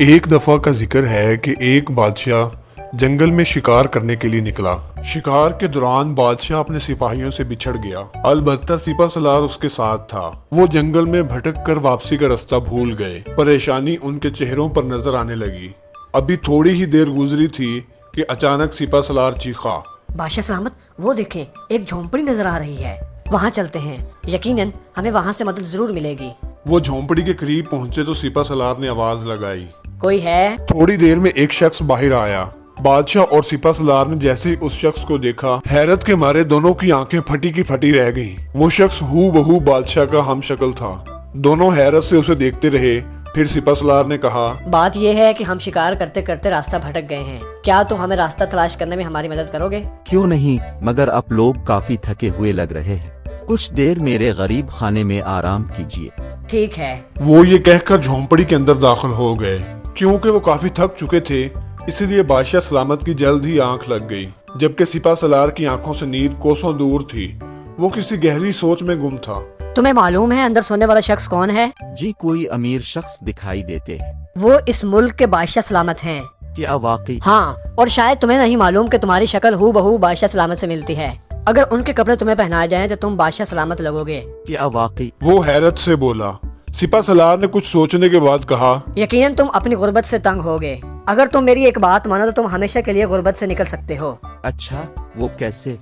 ایک دفعہ کا ذکر ہے کہ ایک بادشاہ جنگل میں شکار کرنے کے لیے نکلا۔ شکار کے دوران بادشاہ اپنے سپاہیوں سے بچھڑ گیا، البتہ سپہ سالار اس کے ساتھ تھا۔ وہ جنگل میں بھٹک کر واپسی کا رستہ بھول گئے۔ پریشانی ان کے چہروں پر نظر آنے لگی۔ ابھی تھوڑی ہی دیر گزری تھی کہ اچانک سپہ سالار چیخا، بادشاہ سلامت، وہ دیکھیں ایک جھونپڑی نظر آ رہی ہے، وہاں چلتے ہیں، یقیناً ہمیں وہاں سے مدد ضرور ملے گی۔ وہ جھونپڑی کے قریب پہنچے تو سپہ سالار نے آواز لگائی، کوئی ہے؟ تھوڑی دیر میں ایک شخص باہر آیا۔ بادشاہ اور سپہ سالار نے جیسے ہی اس شخص کو دیکھا، حیرت کے مارے دونوں کی آنکھیں پھٹی کی پھٹی رہ گئیں۔ وہ شخص ہو بہو بادشاہ کا ہم شکل تھا۔ دونوں حیرت سے اسے دیکھتے رہے۔ پھر سپہ سالار نے کہا، بات یہ ہے کہ ہم شکار کرتے کرتے راستہ بھٹک گئے ہیں، کیا تم ہمیں راستہ تلاش کرنے میں ہماری مدد کرو گے؟ کیوں نہیں، مگر اب لوگ کافی تھکے ہوئے لگ رہے ہیں، کچھ دیر میرے غریب خانے میں آرام کیجیے۔ ٹھیک ہے۔ وہ یہ کہہ کر جھونپڑی کے اندر داخل ہو گئے۔ کیونکہ وہ کافی تھک چکے تھے، اسی لیے بادشاہ سلامت کی جلد ہی آنکھ لگ گئی، جبکہ سپہ سالار کی آنکھوں سے نیند کوسوں دور تھی۔ وہ کسی گہری سوچ میں گم تھا۔ تمہیں معلوم ہے اندر سونے والا شخص کون ہے؟ جی، کوئی امیر شخص دکھائی دیتے ہیں۔ وہ اس ملک کے بادشاہ سلامت ہیں۔ کیا واقعی؟ ہاں، اور شاید تمہیں نہیں معلوم کہ تمہاری شکل ہو بہو بادشاہ سلامت سے ملتی ہے۔ اگر ان کے کپڑے تمہیں پہنائے جائیں تو تم بادشاہ سلامت لگو گے۔ کیا واقعی؟ وہ حیرت سے بولا۔ سپہ سالار نے کچھ سوچنے کے بعد کہا، یقیناً تم اپنی غربت سے تنگ ہوگے۔ اگر تم میری ایک بات مانو تو تم ہمیشہ کے لیے غربت سے نکل سکتے ہو۔ اچھا، وہ کیسے؟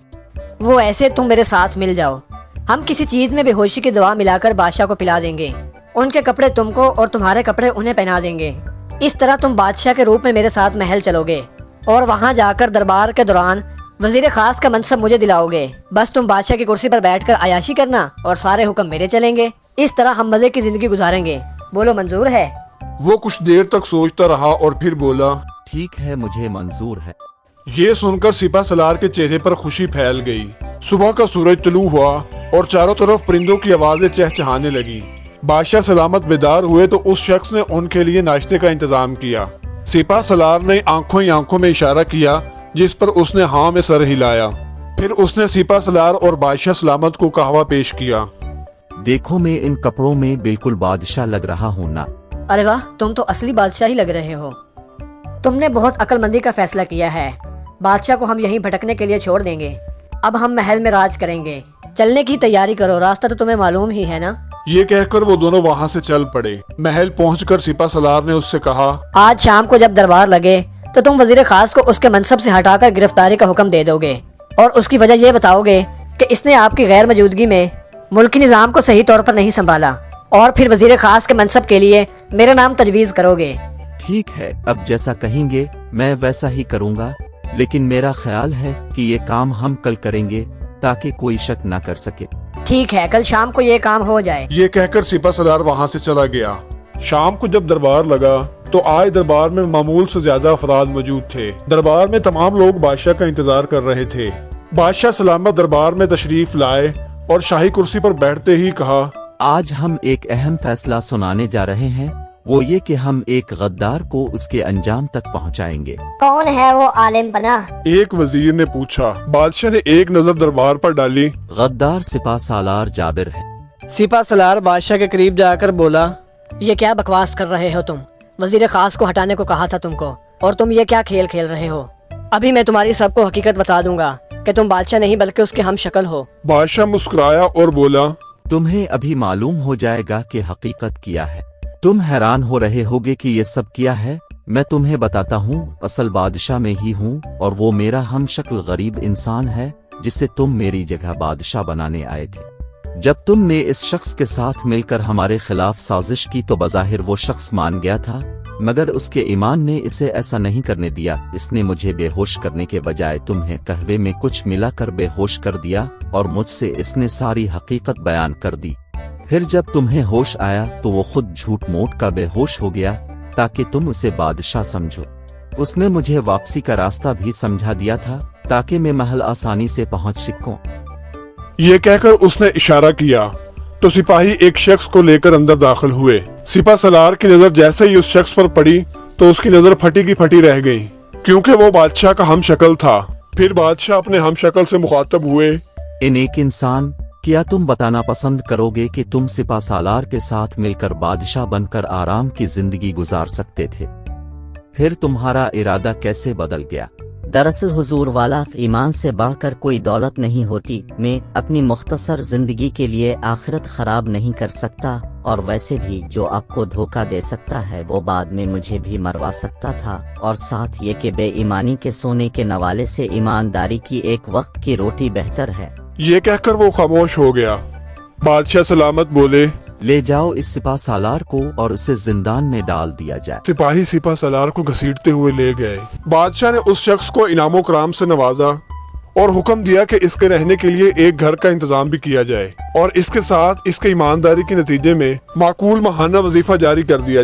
وہ ایسے، تم میرے ساتھ مل جاؤ، ہم کسی چیز میں بے ہوشی کی دوا ملا کر بادشاہ کو پلا دیں گے، ان کے کپڑے تم کو اور تمہارے کپڑے انہیں پہنا دیں گے۔ اس طرح تم بادشاہ کے روپ میں میرے ساتھ محل چلو گے اور وہاں جا کر دربار کے دوران وزیر خاص کا منصب مجھے دلاؤ گے۔ بس تم بادشاہ کی کرسی پر بیٹھ کر عیاشی کرنا اور سارے حکم میرے چلیں گے۔ اس طرح ہم مزے کی زندگی گزاریں گے۔ بولو، منظور ہے؟ وہ کچھ دیر تک سوچتا رہا اور پھر بولا، ٹھیک ہے، مجھے منظور ہے۔ یہ سن کر سپہ سالار کے چہرے پر خوشی پھیل گئی۔ صبح کا سورج طلوع ہوا اور چاروں طرف پرندوں کی آوازیں چہچہانے لگی۔ بادشاہ سلامت بیدار ہوئے تو اس شخص نے ان کے لیے ناشتے کا انتظام کیا۔ سپہ سالار نے آنکھوں ہی آنکھوں میں اشارہ کیا، جس پر اس نے ہاں میں سر ہلایا۔ پھر اس نے سپہ سالار اور بادشاہ سلامت کو قہوہ پیش کیا۔ دیکھو، میں ان کپڑوں میں بالکل بادشاہ لگ رہا ہوں نا؟ ارے واہ، تم تو اصلی بادشاہ ہی لگ رہے ہو۔ تم نے بہت عقل مندی کا فیصلہ کیا ہے۔ بادشاہ کو ہم یہیں بھٹکنے کے لیے چھوڑ دیں گے۔ اب ہم محل میں راج کریں گے۔ چلنے کی تیاری کرو، راستہ تو تمہیں معلوم ہی ہے نا؟ یہ کہہ کر وہ دونوں وہاں سے چل پڑے۔ محل پہنچ کر سپہ سالار نے اس سے کہا، آج شام کو جب دربار لگے تو تم وزیر خاص کو اس کے منصب سے ہٹا کر گرفتاری کا حکم دے دو گے اور اس کی وجہ یہ بتاؤ گے کہ اس نے آپ کی غیر موجودگی میں ملکی نظام کو صحیح طور پر نہیں سنبھالا، اور پھر وزیر خاص کے منصب کے لیے میرا نام تجویز کرو گے۔ ٹھیک ہے، اب جیسا کہیں گے میں ویسا ہی کروں گا، لیکن میرا خیال ہے کہ یہ کام ہم کل کریں گے تاکہ کوئی شک نہ کر سکے۔ ٹھیک ہے، کل شام کو یہ کام ہو جائے۔ یہ کہہ کر سپہ سالار وہاں سے چلا گیا۔ شام کو جب دربار لگا تو آج دربار میں معمول سے زیادہ افراد موجود تھے۔ دربار میں تمام لوگ بادشاہ کا انتظار کر رہے تھے۔ بادشاہ سلامت دربار میں تشریف لائے اور شاہی کرسی پر بیٹھتے ہی کہا، آج ہم ایک اہم فیصلہ سنانے جا رہے ہیں، وہ یہ کہ ہم ایک غدار کو اس کے انجام تک پہنچائیں گے۔ کون ہے وہ عالم پناہ؟ ایک وزیر نے پوچھا۔ بادشاہ نے ایک نظر دربار پر ڈالی۔ غدار سپہ سالار جابر ہے۔ سپہ سالار بادشاہ کے قریب جا کر بولا، یہ کیا بکواس کر رہے ہو تم؟ وزیر خاص کو ہٹانے کو کہا تھا تم کو، اور تم یہ کیا کھیل کھیل رہے ہو؟ ابھی میں تمہاری سب کو حقیقت بتا دوں گا کہ تم بادشاہ نہیں بلکہ اس کے ہم شکل ہو۔ بادشاہ مسکرایا اور بولا، تمہیں ابھی معلوم ہو جائے گا کہ حقیقت کیا ہے۔ تم حیران ہو رہے ہوگے کہ یہ سب کیا ہے۔ میں تمہیں بتاتا ہوں، اصل بادشاہ میں ہی ہوں، اور وہ میرا ہم شکل غریب انسان ہے جسے تم میری جگہ بادشاہ بنانے آئے تھے۔ جب تم نے اس شخص کے ساتھ مل کر ہمارے خلاف سازش کی تو بظاہر وہ شخص مان گیا تھا، مگر اس کے ایمان نے اسے ایسا نہیں کرنے دیا۔ اس نے مجھے بے ہوش کرنے کے بجائے تمہیں قہوے میں کچھ ملا کر بے ہوش کر دیا، اور مجھ سے اس نے ساری حقیقت بیان کر دی۔ پھر جب تمہیں ہوش آیا تو وہ خود جھوٹ موٹ کا بے ہوش ہو گیا تاکہ تم اسے بادشاہ سمجھو۔ اس نے مجھے واپسی کا راستہ بھی سمجھا دیا تھا تاکہ میں محل آسانی سے پہنچ سکوں۔ یہ کہہ کر اس نے اشارہ کیا تو سپاہی ایک شخص کو لے کر اندر داخل ہوئے۔ سپہ سالار کی نظر جیسے ہی اس شخص پر پڑی تو اس کی نظر پھٹی کی پھٹی رہ گئی، کیونکہ وہ بادشاہ کا ہم شکل تھا۔ پھر بادشاہ اپنے ہم شکل سے مخاطب ہوئے، ان ایک انسان، کیا تم بتانا پسند کرو گے کہ تم سپہ سالار کے ساتھ مل کر بادشاہ بن کر آرام کی زندگی گزار سکتے تھے؟ پھر تمہارا ارادہ کیسے بدل گیا؟ دراصل حضور والا ایمان سے بڑھ کر کوئی دولت نہیں ہوتی. میں اپنی مختصر زندگی کے لیے آخرت خراب نہیں کر سکتا، اور ویسے بھی جو آپ کو دھوکہ دے سکتا ہے وہ بعد میں مجھے بھی مروا سکتا تھا، اور ساتھ یہ کہ بے ایمانی کے سونے کے نوالے سے ایمانداری کی ایک وقت کی روٹی بہتر ہے. یہ کہہ کر وہ خاموش ہو گیا. بادشاہ سلامت بولے، لے جاؤ اس سپاہ سالار کو اور اسے زندان میں ڈال دیا جائے. سپاہی سپاہ سالار کو گھسیٹتے ہوئے لے گئے. بادشاہ نے اس شخص کو انعام و کرام سے نوازا اور حکم دیا کہ اس کے رہنے کے لیے ایک گھر کا انتظام بھی کیا جائے، اور اس کے ساتھ اس کے ایمانداری کے نتیجے میں معقول ماہانہ وظیفہ جاری کر دیا.